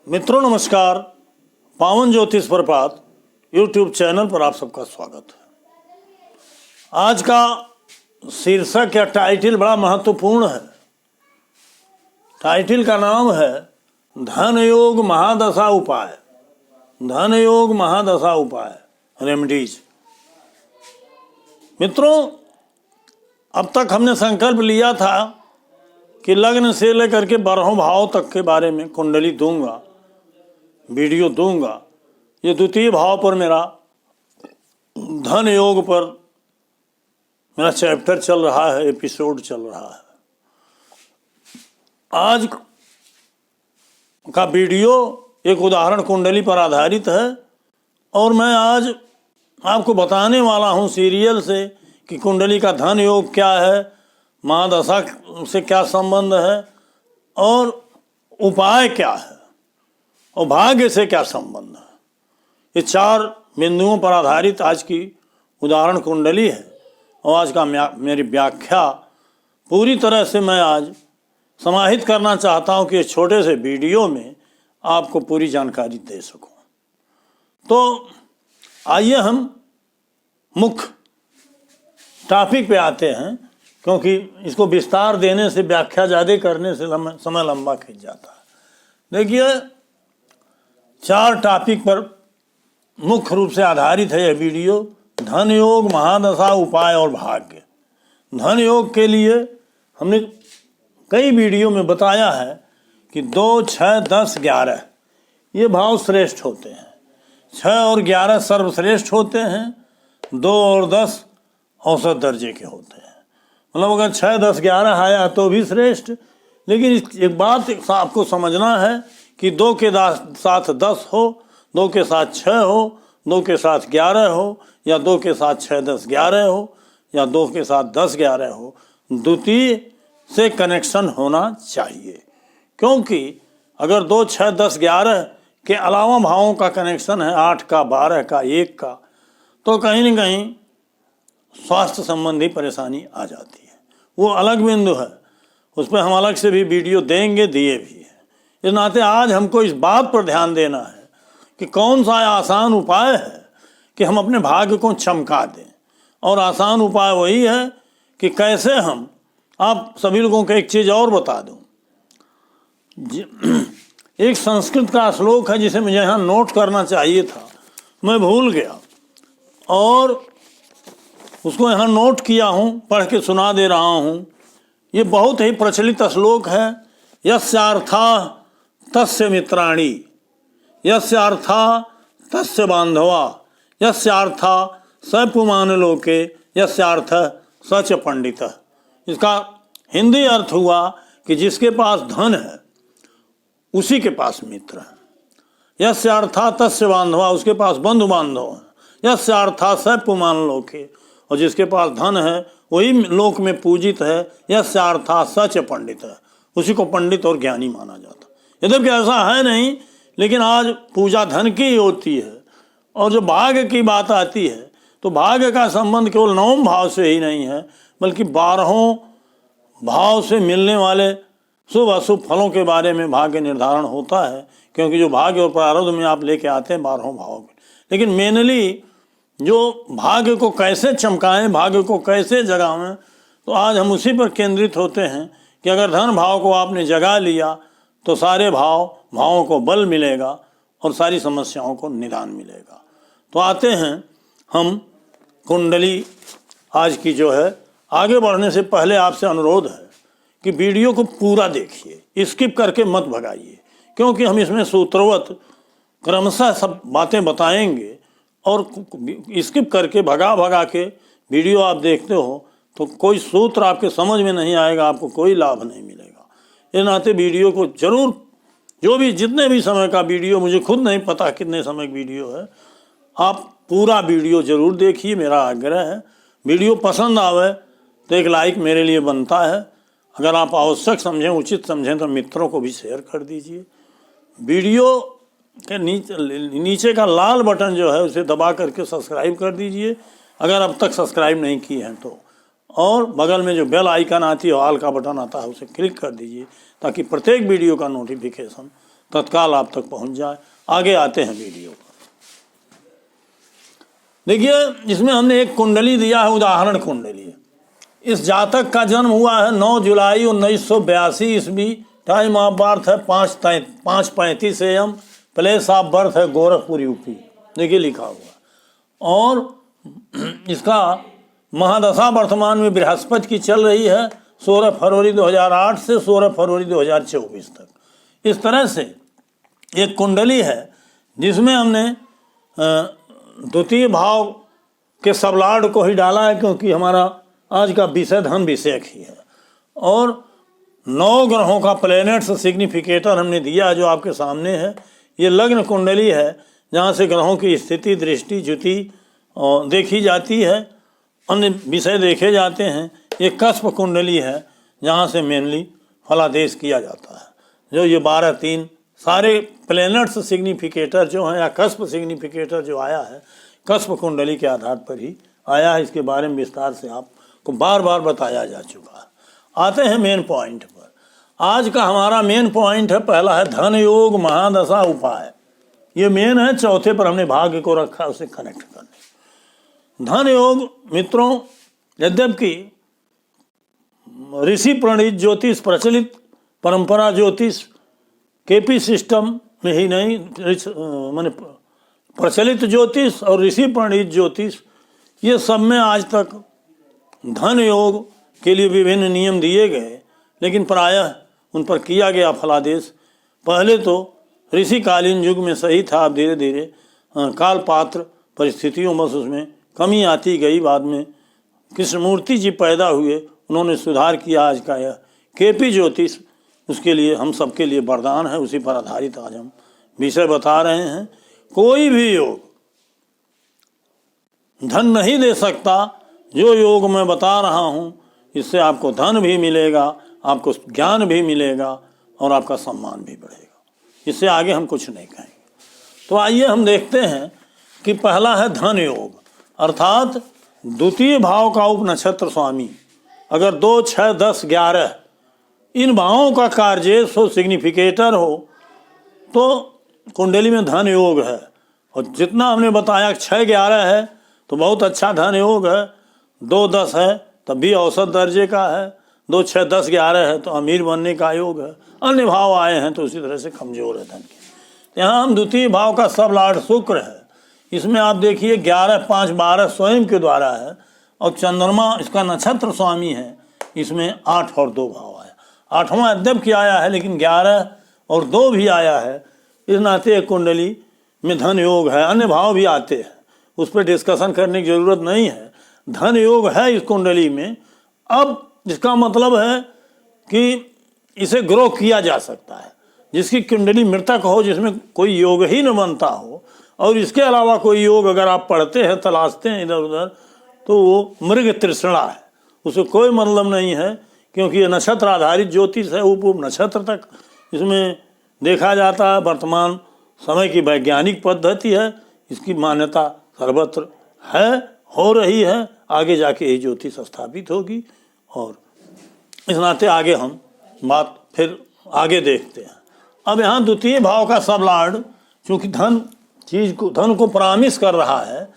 मित्रों नमस्कार। पावन ज्योतिष प्रपात यूट्यूब चैनल पर आप सबका स्वागत है। आज का शीर्षक या टाइटल बड़ा महत्वपूर्ण है। टाइटल का नाम है धन योग महादशा उपाय। धन योग महादशा उपाय रेमेडीज। मित्रों, अब तक हमने संकल्प लिया था कि लग्न से लेकर के 12 भाव तक के बारे में कुंडली दूंगा, वीडियो दूंगा। ये द्वितीय भाव पर मेरा धन योग पर मेरा चैप्टर चल रहा है, एपिसोड चल रहा है। आज का वीडियो एक उदाहरण कुंडली पर आधारित है और मैं आज आपको बताने वाला हूँ सीरियल से कि कुंडली का धन योग क्या है, महादशा से क्या संबंध है और उपाय क्या है और भाग्य से क्या संबंध है। ये 4 बिंदुओं पर आधारित आज की उदाहरण कुंडली है और आज का मेरी व्याख्या पूरी तरह से मैं आज समाहित करना चाहता हूँ कि इस छोटे से वीडियो में आपको पूरी जानकारी दे सकूँ। तो आइए हम मुख्य टॉपिक पे आते हैं, क्योंकि इसको विस्तार देने से, व्याख्या ज़्यादा करने से समय लंबा खिंच जाता है। देखिए, 4 टॉपिक पर मुख्य रूप से आधारित है यह वीडियो। धन योग, महादशा, उपाय और भाग्य। धन योग के लिए हमने कई वीडियो में बताया है कि 2, 6, 10, 11 ये भाव श्रेष्ठ होते हैं। 6 और 11 सर्वश्रेष्ठ होते हैं। 2 और 10 औसत दर्जे के होते हैं। मतलब अगर 6, 10, 11 आया तो भी श्रेष्ठ। लेकिन एक बात आपको समझना है कि 2 के साथ 10 हो, 2 के साथ 6 हो, 2 के साथ 11 हो, या 2 के साथ 6, 10, 11 हो, या 2 के साथ 10, 11 हो, द्वितीय से कनेक्शन होना चाहिए। क्योंकि अगर 2, 6, 10, 11 के अलावा भावों का कनेक्शन है, 8 का, 12 का, 1 का, तो कहीं न कहीं स्वास्थ्य संबंधी परेशानी आ जाती है। वो अलग बिंदु है, उस पर हम अलग से भी वीडियो देंगे, दिए भी हैं। इस नाते आज हमको इस बात पर ध्यान देना है कि कौन सा आसान उपाय है कि हम अपने भाग्य को चमका दें। और आसान उपाय वही है कि कैसे हम, आप सभी लोगों को एक चीज़ और बता दूं। एक संस्कृत का श्लोक है जिसे मुझे यहाँ नोट करना चाहिए था, मैं भूल गया और उसको यहाँ नोट किया हूँ, पढ़ के सुना दे रहा हूँ। ये बहुत ही प्रचलित श्लोक है। यस्यार्था तस्य मित्राणि, यस्यार्था तस्य बांधवा, यस्यार्था स पुमान लोके, यस्यार्थ स च पंडितः। इसका हिंदी अर्थ हुआ कि जिसके पास धन है उसी के पास मित्र है। यस्यार्था तस्य बांधवा, उसके पास बंधु बांधव है। यस्यार्था स पुमान लोके, और जिसके पास धन है वही लोक में पूजित है। यस्यार्था सच पंडित है, उसी को पंडित और ज्ञानी माना जाता है। यद्यपि ऐसा है नहीं, लेकिन आज पूजा धन की होती है। और जो भाग्य की बात आती है तो भाग्य का संबंध केवल 9वें भाव से ही नहीं है, बल्कि 12 भाव से मिलने वाले शुभ अशुभ फलों के बारे में भाग्य निर्धारण होता है। क्योंकि जो भाग्य और प्रारब्ध में आप लेके आते हैं 12 भाव के, लेकिन मेनली जो भाग्य को कैसे चमकाएं, भाग्य को कैसे जगाएं, तो आज हम उसी पर केंद्रित होते हैं कि अगर धन भाव को आपने जगा लिया तो सारे भावों को बल मिलेगा और सारी समस्याओं को निदान मिलेगा। तो आते हैं हम कुंडली आज की जो है। आगे बढ़ने से पहले आपसे अनुरोध है कि वीडियो को पूरा देखिए, स्किप करके मत भगाइए, क्योंकि हम इसमें सूत्रवत क्रमशः सब बातें बताएंगे और स्किप करके भगा के वीडियो आप देखते हो तो कोई सूत्र आपके समझ में नहीं आएगा, आपको कोई लाभ नहीं मिलेगा। इस नाते वीडियो को जरूर, जो भी जितने भी समय का वीडियो, मुझे खुद नहीं पता कितने समय की वीडियो है, आप पूरा वीडियो जरूर देखिए, मेरा आग्रह है। वीडियो पसंद आवे तो एक लाइक मेरे लिए बनता है। अगर आप आवश्यक समझें, उचित समझें तो मित्रों को भी शेयर कर दीजिए। वीडियो के नीचे का लाल बटन जो है उसे दबा करके सब्सक्राइब कर दीजिए अगर अब तक सब्सक्राइब नहीं किए हैं तो, और बगल में जो बेल आइकन आती है, ऑल का बटन आता है, उसे क्लिक कर दीजिए ताकि प्रत्येक वीडियो का नोटिफिकेशन तत्काल आप तक पहुंच जाए। आगे आते हैं वीडियो पर। देखिए, इसमें हमने एक कुंडली दिया है, उदाहरण कुंडली। इस जातक का जन्म हुआ है 9 जुलाई 1982 ईस्वी। टाइम ऑफ बर्थ है 5:35 AM। प्लेस ऑफ बर्थ है गोरखपुर, यूपी। देखिए लिखा हुआ। और इसका महादशा वर्तमान में बृहस्पति की चल रही है 16 फरवरी 2008 से 16 फरवरी 2024 तक। इस तरह से एक कुंडली है जिसमें हमने द्वितीय भाव के सबलाड को ही डाला है, क्योंकि हमारा आज का विषय धन विषयक ही है। और 9 ग्रहों का प्लैनेट्स सिग्निफिकेटर हमने दिया है, जो आपके सामने है। ये लग्न कुंडली है जहाँ से ग्रहों की स्थिति, दृष्टि, ज्युति देखी जाती है, अन्य विषय देखे जाते हैं। ये कस्प कुंडली है जहाँ से मेनली फलादेश किया जाता है। जो ये 12-3 सारे प्लैनेट्स सिग्निफिकेटर जो हैं, या कस्प सिग्निफिकेटर जो आया है, कस्प कुंडली के आधार पर ही आया है। इसके बारे में विस्तार से आपको बार बार बताया जा चुका है। आते हैं मेन पॉइंट पर। आज का हमारा मेन पॉइंट है, पहला है धन योग महादशा उपाय। ये मेन है। चौथे पर हमने भाग्य को रखा, उसे कनेक्ट करने। धन योग मित्रों, यद्यपि ऋषि प्रणीत ज्योतिष, प्रचलित परंपरा ज्योतिष, केपी सिस्टम में ही नहीं, माने प्रचलित ज्योतिष और ऋषि प्रणीत ज्योतिष, ये सब में आज तक धन योग के लिए विभिन्न नियम दिए गए, लेकिन प्रायः उन पर किया गया फलादेश पहले तो ऋषिकालीन युग में सही था। अब धीरे धीरे काल पात्र परिस्थितियों में उसमें कमी आती गई। बाद में कृष्णमूर्ति जी पैदा हुए, उन्होंने सुधार किया। आज का यह केपी ज्योतिष उसके लिए हम सबके लिए वरदान है। उसी पर आधारित आज हम विषय बता रहे हैं। कोई भी योग धन नहीं दे सकता। जो योग मैं बता रहा हूँ, इससे आपको धन भी मिलेगा, आपको ज्ञान भी मिलेगा और आपका सम्मान भी बढ़ेगा। इससे आगे हम कुछ नहीं कहेंगे। तो आइए हम देखते हैं कि पहला है धन योग, अर्थात द्वितीय भाव का उपनक्षत्र स्वामी अगर 2, 6, 10, 11 इन भावों का कार्य सो सिग्निफिकेटर हो तो कुंडली में धन योग है। और जितना हमने बताया 6, 11 है तो बहुत अच्छा धन योग है। 2, 10 है तब भी औसत दर्जे का है। 2, 6, 10, 11 है तो अमीर बनने का योग है। अन्य भाव आए हैं तो उसी तरह से कमजोर है धन के। यहाँ हम द्वितीय भाव का सब लॉर्ड शुक्र है। इसमें आप देखिए 11, 5, 12 स्वयं के द्वारा है और चंद्रमा इसका नक्षत्र स्वामी है। इसमें 8 और 2 भाव आया। 8वां अद्यप की आया है, लेकिन 11 और 2 भी आया है। इस नाते कुंडली में धन योग है। अन्य भाव भी आते हैं, उस पर डिस्कशन करने की जरूरत नहीं है। धन योग है इस कुंडली में। अब इसका मतलब है कि इसे ग्रो किया जा सकता है। जिसकी कुंडली मृतक हो, जिसमें कोई योग ही न बनता हो, और इसके अलावा कोई योग अगर आप पढ़ते हैं, तलाशते हैं इधर उधर, तो वो मृग तृष्णा है। उसे कोई मतलब नहीं है, क्योंकि ये नक्षत्र आधारित ज्योतिष है। उप नक्षत्र तक इसमें देखा जाता है। वर्तमान समय की वैज्ञानिक पद्धति है, इसकी मान्यता सर्वत्र है, हो रही है। आगे जाके ये ज्योतिष स्थापित होगी। और इस नाते आगे हम बात फिर आगे देखते हैं। अब यहाँ द्वितीय भाव का सब लॉर्ड चूँकि धन को प्रॉमिस कर रहा है।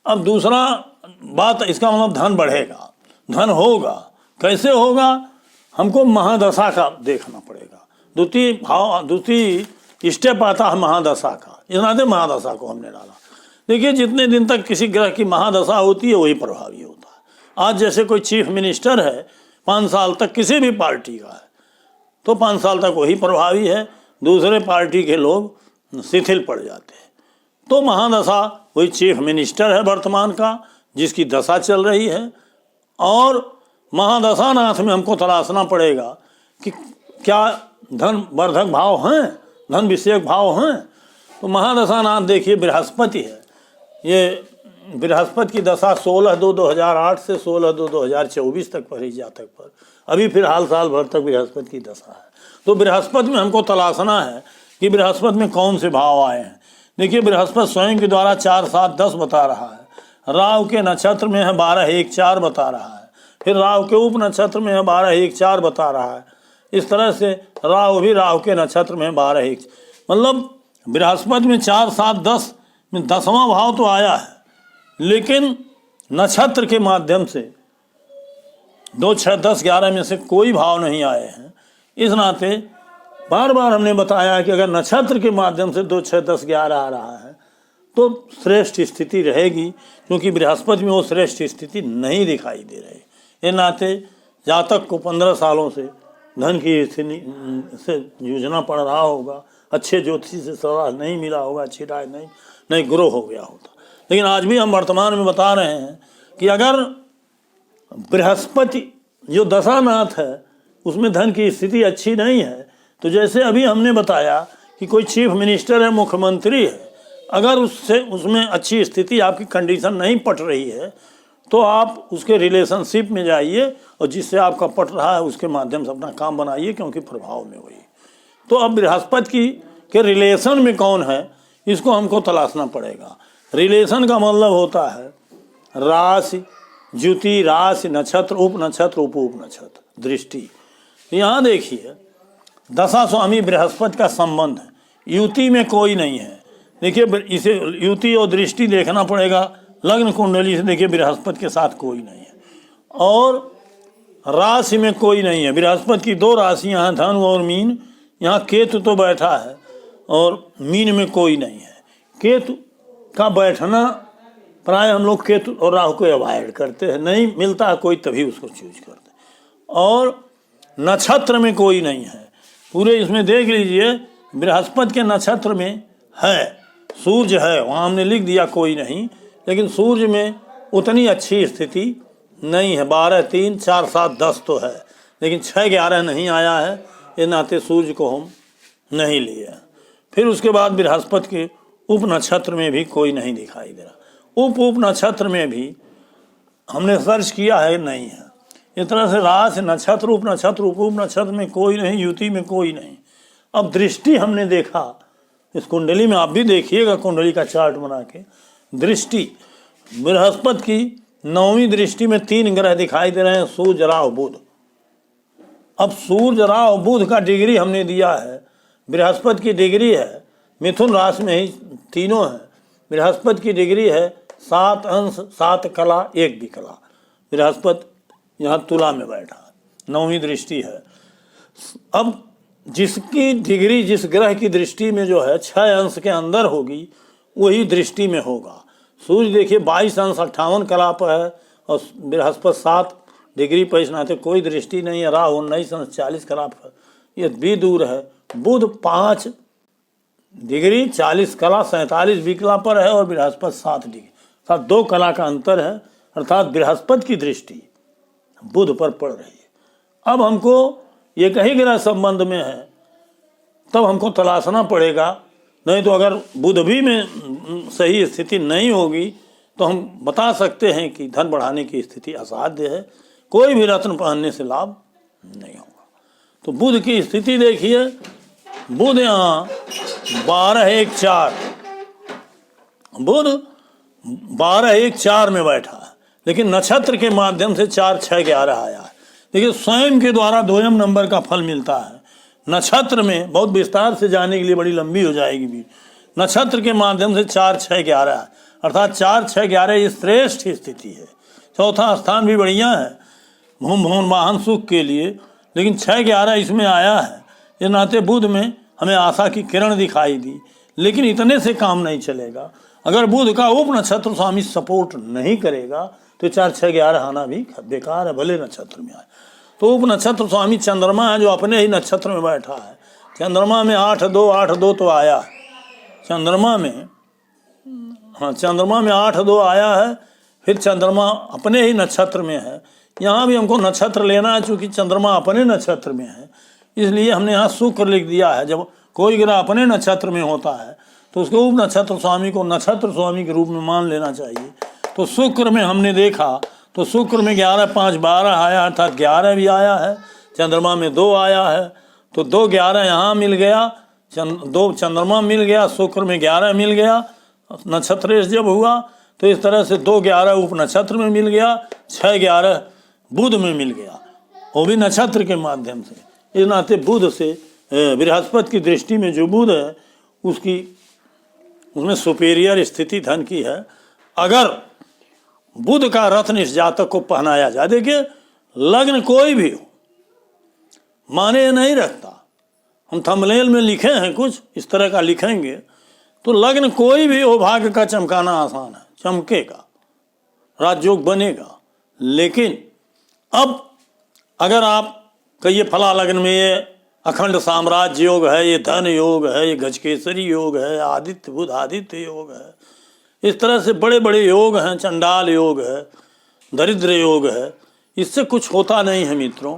अब दूसरा बात, इसका मतलब धन बढ़ेगा, धन होगा। कैसे होगा, हमको महादशा का देखना पड़ेगा। द्वितीय स्टेप आता है महादशा का। इस नाते महादशा को हमने डाला। देखिए, जितने दिन तक किसी ग्रह की महादशा होती है वही प्रभावी होता है। आज जैसे कोई चीफ मिनिस्टर है, 5 साल तक किसी भी पार्टी का है, तो 5 साल तक वही प्रभावी है। दूसरे पार्टी के लोग शिथिल पड़ जाते हैं। तो महादशा वही चीफ मिनिस्टर है वर्तमान का, जिसकी दशा चल रही है। और महादशानाथ में हमको तलाशना पड़ेगा कि क्या धन वर्धक भाव हैं, धन विषयक भाव हैं। तो महादशानाथ देखिए बृहस्पति है। ये बृहस्पति की दशा 16/2/2008 से 16/2/2024 तक पड़ी जातक पर। अभी फिलहाल साल भर तक बृहस्पति की दशा है। तो बृहस्पति में हमको तलाशना है कि बृहस्पति में कौन से भाव आए हैं। देखिए, बृहस्पति स्वयं के द्वारा 4, 7, 10 बता रहा है। राहु के नक्षत्र में है 12, 1, 4 बता रहा है। फिर राहु के उप नक्षत्र में है 12, 1, 4 बता रहा है। इस तरह से राहु भी राहु के नक्षत्र में 12, 1 मतलब बृहस्पति में 4, 7, 10 में 10वां भाव तो आया है, लेकिन नक्षत्र के माध्यम से 2, 6, 10, 11 में से कोई भाव नहीं आए हैं। इस नाते बार बार हमने बताया कि अगर नक्षत्र के माध्यम से 2, 6, 10, 11 आ रहा है तो श्रेष्ठ स्थिति रहेगी, क्योंकि बृहस्पति में वो श्रेष्ठ स्थिति नहीं दिखाई दे रही। इस नाते जातक को 15 सालों से धन की स्थिति से जूझना पड़ रहा होगा, अच्छे ज्योतिषी से सलाह नहीं मिला होगा, अच्छी राय नहीं ग्रो हो गया होता। लेकिन आज भी हम वर्तमान में बता रहे हैं कि अगर बृहस्पति जो दशानाथ है उसमें धन की स्थिति अच्छी नहीं है, तो जैसे अभी हमने बताया कि कोई चीफ मिनिस्टर है, मुख्यमंत्री है, अगर उसमें अच्छी स्थिति आपकी कंडीशन नहीं पट रही है तो आप उसके रिलेशनशिप में जाइए और जिससे आपका पट रहा है उसके माध्यम से अपना काम बनाइए, क्योंकि प्रभाव में वही। तो अब बृहस्पति के रिलेशन में कौन है इसको हमको तलाशना पड़ेगा। रिलेशन का मतलब होता है राशि, ज्युति, राशि, नक्षत्र, उप नक्षत्र, उप नक्षत्र, दृष्टि। यहाँ देखिए दशा स्वामी बृहस्पति का संबंध है, युति में कोई नहीं है। देखिए इसे युति और दृष्टि देखना पड़ेगा, लग्न कुंडली से देखिए बृहस्पति के साथ कोई नहीं है, और राशि में कोई नहीं है। बृहस्पति की 2 राशियाँ हैं, धनु और मीन। यहाँ केतु तो बैठा है और मीन में कोई नहीं है। केतु का बैठना प्राय हम लोग केतु और राहु को अवॉइड करते हैं, नहीं मिलता है कोई तभी उसको चूज करते हैं। और नक्षत्र में कोई नहीं है पूरे, इसमें देख लीजिए बृहस्पति के नक्षत्र में है सूर्य है, वहाँ हमने लिख दिया कोई नहीं, लेकिन सूर्य में उतनी अच्छी स्थिति नहीं है। 12, 3, 4, 7, 10 तो है, लेकिन 6, 11 नहीं आया है। ये नाते सूर्य को हम नहीं लिए। फिर उसके बाद बृहस्पति के उप नक्षत्र में भी कोई नहीं दिखाई दे रहा। उप नक्षत्र में भी हमने सर्च किया है, नहीं है। इस तरह से राशि, नक्षत्र, उप नक्षत्र में कोई नहीं, युति में कोई नहीं। अब दृष्टि हमने देखा इस कुंडली में, आप भी देखिएगा कुंडली का चार्ट बना के। दृष्टि बृहस्पति की 9वीं दृष्टि में 3 ग्रह दिखाई दे रहे हैं, सूर्य, राहु, बुध। अब सूर्य, राहु, बुध का डिग्री हमने दिया है। बृहस्पति की डिग्री है मिथुन राशि में ही तीनों है। बृहस्पति की डिग्री है 7 अंश 7 कला 1 विकला। बृहस्पति यहाँ तुला में बैठा है, 9वीं दृष्टि है। अब जिसकी डिग्री जिस ग्रह की दृष्टि में जो है 6 अंश के अंदर होगी वही दृष्टि में होगा। सूर्य देखिए 22 अंश 58 कला पर है और बृहस्पति 7 डिग्री पर, इस नाते कोई दृष्टि नहीं है। राहु 19 अंश 40 कला पर, ये भी दूर है। बुध 5 डिग्री 40 कला 47 विकला पर है और बृहस्पति 7 डिग्री, 2 कला का अंतर है, अर्थात बृहस्पति की दृष्टि बुध पर पड़ रही है। अब हमको ये कहीं ग्रह संबंध में है तब हमको तलाशना पड़ेगा, नहीं तो अगर बुध भी में सही स्थिति नहीं होगी तो हम बता सकते हैं कि धन बढ़ाने की स्थिति असाध्य है, कोई भी रत्न पहनने से लाभ नहीं होगा। तो बुध की स्थिति देखिए, बुध यहाँ 12-1-4, बुध 12-1-4 में बैठा है, लेकिन नक्षत्र के माध्यम से 4, 6, 11 आया है। देखिए स्वयं के द्वारा 2m नंबर का फल मिलता है। नक्षत्र में बहुत विस्तार से जाने के लिए बड़ी लंबी हो जाएगी भी। नक्षत्र के माध्यम से 4, 6, 11 है, अर्थात 4, 6, 11 ये श्रेष्ठ स्थिति है। चौथा स्थान भी बढ़िया है भूम भवन वाहन सुख के लिए, लेकिन 6, 11 इसमें आया है। ये नाते बुध में हमें आशा की किरण दिखाई दी, लेकिन इतने से काम नहीं चलेगा। अगर बुध का उप नक्षत्र स्वामी सपोर्ट नहीं करेगा तो 4, 6, 11 आना भी बेकार है, भले नक्षत्र में आए। तो उप नक्षत्र स्वामी चंद्रमा है जो अपने ही नक्षत्र में बैठा है। चंद्रमा में 8-2 तो आया है। चंद्रमा में चंद्रमा में 8-2 आया है। फिर चंद्रमा अपने ही नक्षत्र में है। यहाँ भी हमको नक्षत्र लेना है, चूँकि चंद्रमा अपने नक्षत्र में है, इसलिए हमने यहाँ शुक्र लिख दिया है। जब कोई ग्रह अपने नक्षत्र में होता है तो उसके उप नक्षत्र स्वामी को नक्षत्र स्वामी के रूप में मान लेना चाहिए। तो शुक्र में हमने देखा तो शुक्र में 11, 5, 12 आया, अर्थात 11 भी आया है। चंद्रमा में 2 आया है, तो 2, 11 यहाँ मिल गया, 2 चंद्रमा मिल गया, शुक्र में 11 मिल गया। नक्षत्र जब हुआ तो इस तरह से 2, 11 उप नक्षत्र में मिल गया, 6, 11 बुध में मिल गया, वो भी नक्षत्र के माध्यम से। इस नाते बुध से बृहस्पति की दृष्टि में जो बुध है उसमें सुपीरियर स्थिति धन की है। अगर बुध का रत्न इस जातक को पहनाया जाए, देखिए लग्न कोई भी हो माने नहीं रखता, हम थंबनेल में लिखे हैं कुछ इस तरह का लिखेंगे, तो लग्न कोई भी हो भाग्य का चमकाना आसान है, चमकेगा, राजयोग बनेगा। लेकिन अब अगर आप कहिए फला लग्न में ये अखंड साम्राज्य योग है, ये धन योग है, ये गजकेसरी योग है, आदित्य बुध आदित्य योग है, इस तरह से बड़े बड़े योग हैं, चंडाल योग है, दरिद्र योग है, इससे कुछ होता नहीं है मित्रों।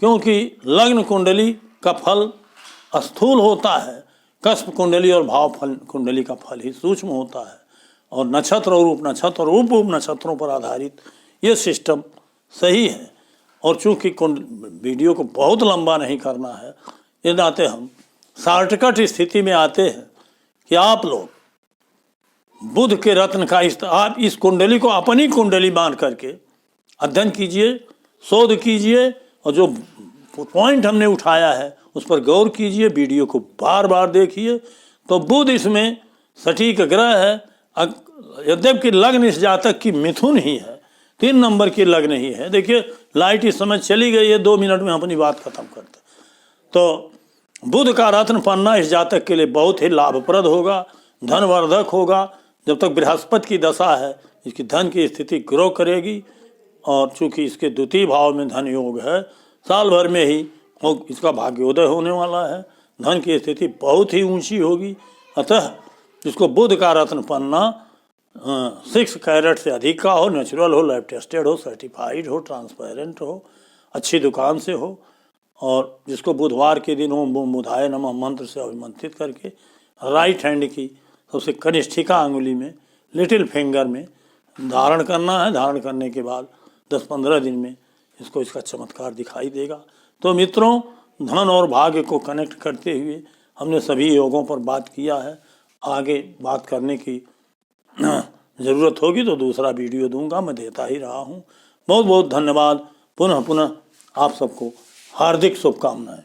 क्योंकि लग्न कुंडली का फल स्थूल होता है, कस्प कुंडली और भाव फल कुंडली का फल ही सूक्ष्म होता है, और नक्षत्र और उप नक्षत्र और उप उप नक्षत्रों पर आधारित ये सिस्टम सही है। और चूँकि वीडियो को बहुत लंबा नहीं करना है, इस नाते हम शॉर्टकट स्थिति में आते हैं कि आप लोग बुध के रत्न का आप इस कुंडली को अपनी कुंडली मान करके अध्ययन कीजिए, शोध कीजिए, और जो पॉइंट हमने उठाया है उस पर गौर कीजिए, वीडियो को बार बार देखिए। तो बुध इसमें सटीक ग्रह है। यद्यपि लग्न इस जातक की मिथुन ही है, 3 नंबर की लग्न ही है। देखिए लाइट इस समय चली गई है, 2 मिनट में अपनी बात खत्म करते। तो बुध का रत्न पन्ना इस जातक के लिए बहुत ही लाभप्रद होगा, धनवर्धक होगा। जब तक बृहस्पति की दशा है इसकी धन की स्थिति ग्रो करेगी, और चूँकि इसके द्वितीय भाव में धन योग है, साल भर में ही इसका भाग्योदय होने वाला है, धन की स्थिति बहुत ही ऊंची होगी। अतः इसको बुध का रत्न पन्ना 6 कैरेट से अधिक का हो, नेचुरल हो, लैब टेस्टेड हो, सर्टिफाइड हो, ट्रांसपेरेंट हो, अच्छी दुकान से हो, और जिसको बुधवार के दिन ओम बूम बुधाय नमः मंत्र से अभिमंत्रित करके राइट हैंड की सबसे कनिष्ठिका अंगुली में, लिटिल फिंगर में धारण करना है। धारण करने के बाद 10-15 दिन में इसको इसका चमत्कार दिखाई देगा। तो मित्रों, धन और भाग्य को कनेक्ट करते हुए हमने सभी योगों पर बात किया है। आगे बात करने की ज़रूरत होगी तो दूसरा वीडियो दूंगा, मैं देता ही रहा हूँ। बहुत बहुत धन्यवाद। पुनः आप सबको हार्दिक शुभकामनाएं।